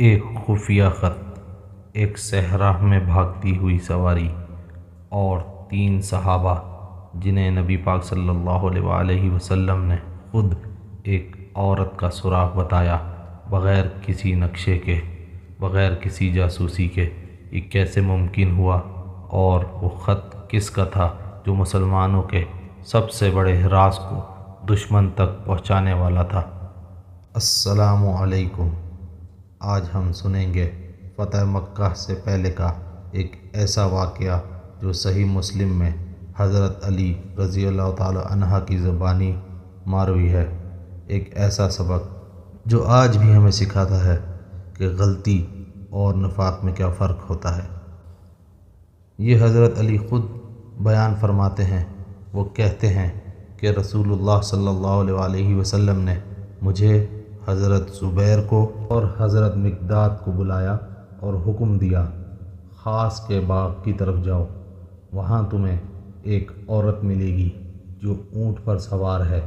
ایک خفیہ خط، ایک صحرا میں بھاگتی ہوئی سواری اور 3 صحابہ جنہیں نبی پاک صلی اللہ علیہ وسلم نے خود ایک عورت کا سراغ بتایا، بغیر کسی نقشے کے، بغیر کسی جاسوسی کے۔ یہ کیسے ممکن ہوا؟ اور وہ خط کس کا تھا جو مسلمانوں کے سب سے بڑے راز کو دشمن تک پہنچانے والا تھا؟ السلام علیکم۔ آج ہم سنیں گے فتح مکہ سے پہلے کا ایک ایسا واقعہ جو صحیح مسلم میں حضرت علی رضی اللہ تعالی عنہ کی زبانی مروی ہے۔ ایک ایسا سبق جو آج بھی ہمیں سکھاتا ہے کہ غلطی اور نفاق میں کیا فرق ہوتا ہے۔ یہ حضرت علی خود بیان فرماتے ہیں۔ وہ کہتے ہیں کہ رسول اللہ صلی اللہ علیہ وسلم نے مجھے، حضرت زبیر کو اور حضرت مقداد کو بلایا اور حکم دیا، خاص کے باغ کی طرف جاؤ، وہاں تمہیں ایک عورت ملے گی جو اونٹ پر سوار ہے،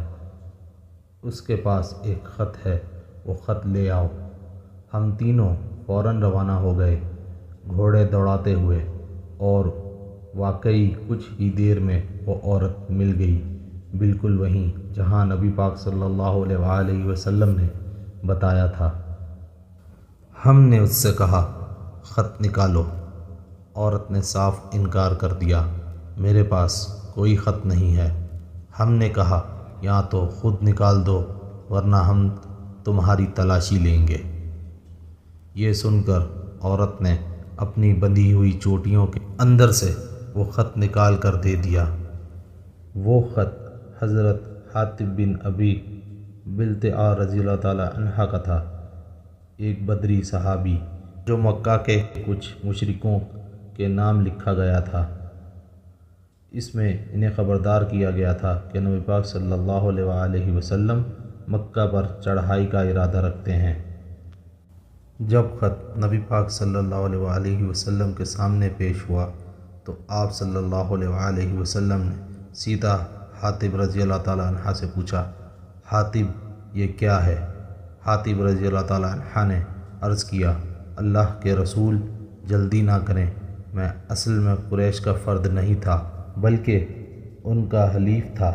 اس کے پاس ایک خط ہے، وہ خط لے آؤ۔ ہم تینوں فوراً روانہ ہو گئے، گھوڑے دوڑاتے ہوئے، اور واقعی کچھ ہی دیر میں وہ عورت مل گئی، بالکل وہیں جہاں نبی پاک صلی اللہ علیہ وسلم نے بتایا تھا۔ ہم نے اس سے کہا، خط نکالو۔ عورت نے صاف انکار کر دیا، میرے پاس کوئی خط نہیں ہے۔ ہم نے کہا، یا تو خود نکال دو ورنہ ہم تمہاری تلاشی لیں گے۔ یہ سن کر عورت نے اپنی بندھی ہوئی چوٹیوں کے اندر سے وہ خط نکال کر دے دیا۔ وہ خط حضرت حاطب بن ابی بلتعہ رضی اللہ تعالی عنہ کا تھا، ایک بدری صحابی جو مکہ کے کچھ مشرکوں کے نام لکھا گیا تھا۔ اس میں انہیں خبردار کیا گیا تھا کہ نبی پاک صلی اللہ علیہ وسلم مکہ پر چڑھائی کا ارادہ رکھتے ہیں۔ جب خط نبی پاک صلی اللہ علیہ وسلم کے سامنے پیش ہوا تو آپ صلی اللہ علیہ وسلم نے سیدھا حاطب رضی اللہ تعالیٰ عنہ سے پوچھا، حاطب یہ کیا ہے؟ حاطب رضی اللہ تعالیٰ عنہ نے عرض کیا، اللہ کے رسول جلدی نہ کریں، میں اصل میں قریش کا فرد نہیں تھا بلکہ ان کا حلیف تھا۔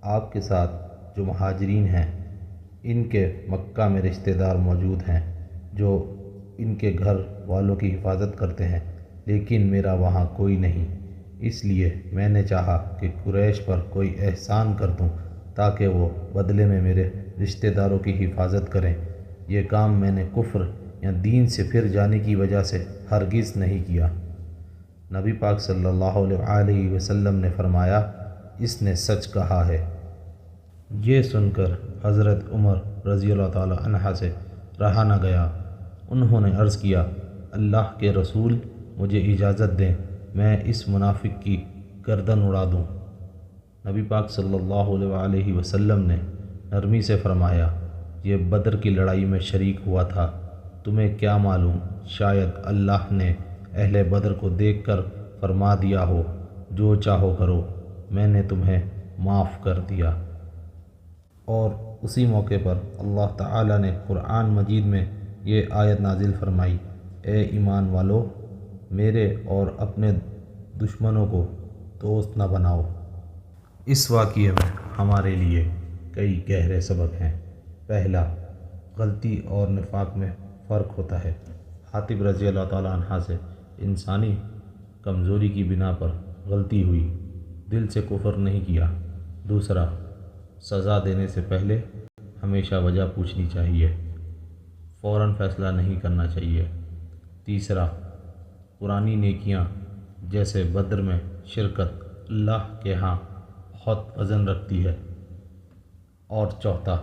آپ کے ساتھ جو مہاجرین ہیں ان کے مکہ میں رشتہ دار موجود ہیں جو ان کے گھر والوں کی حفاظت کرتے ہیں، لیکن میرا وہاں کوئی نہیں، اس لیے میں نے چاہا کہ قریش پر کوئی احسان کر دوں تاکہ وہ بدلے میں میرے رشتہ داروں کی حفاظت کریں۔ یہ کام میں نے کفر یا دین سے پھر جانے کی وجہ سے ہرگز نہیں کیا۔ نبی پاک صلی اللہ علیہ وسلم نے فرمایا، اس نے سچ کہا ہے۔ یہ سن کر حضرت عمر رضی اللہ تعالی عنہ سے رہا نہ گیا۔ انہوں نے عرض کیا، اللہ کے رسول مجھے اجازت دیں، میں اس منافق کی گردن اڑا دوں۔ نبی پاک صلی اللہ علیہ وسلم نے نرمی سے فرمایا، یہ بدر کی لڑائی میں شریک ہوا تھا، تمہیں کیا معلوم، شاید اللہ نے اہل بدر کو دیکھ کر فرما دیا ہو، جو چاہو کرو، میں نے تمہیں معاف کر دیا۔ اور اسی موقع پر اللہ تعالیٰ نے قرآن مجید میں یہ آیت نازل فرمائی، اے ایمان والو، میرے اور اپنے دشمنوں کو دوست نہ بناؤ۔ اس واقعے میں ہمارے لیے کئی گہرے سبق ہیں۔ پہلا، غلطی اور نفاق میں فرق ہوتا ہے۔ حاطب رضی اللہ تعالیٰ عنہ سے انسانی کمزوری کی بنا پر غلطی ہوئی، دل سے کفر نہیں کیا۔ دوسرا، سزا دینے سے پہلے ہمیشہ وجہ پوچھنی چاہیے، فوراً فیصلہ نہیں کرنا چاہیے۔ تیسرا، پرانی نیکیاں جیسے بدر میں شرکت اللہ کے ہاں بہت وزن رکھتی ہے۔ اور چوتھا،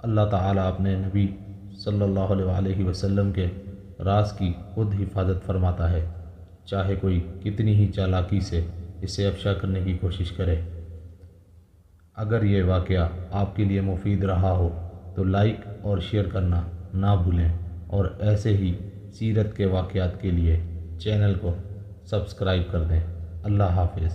اللہ تعالیٰ اپنے نبی صلی اللہ علیہ وسلم کے راز کی خود حفاظت فرماتا ہے، چاہے کوئی کتنی ہی چالاکی سے اسے افشا کرنے کی کوشش کرے۔ اگر یہ واقعہ آپ کے لیے مفید رہا ہو تو لائک اور شیئر کرنا نہ بھولیں، اور ایسے ہی سیرت کے واقعات کے لیے چینل کو سبسکرائب کر دیں۔ اللہ حافظ۔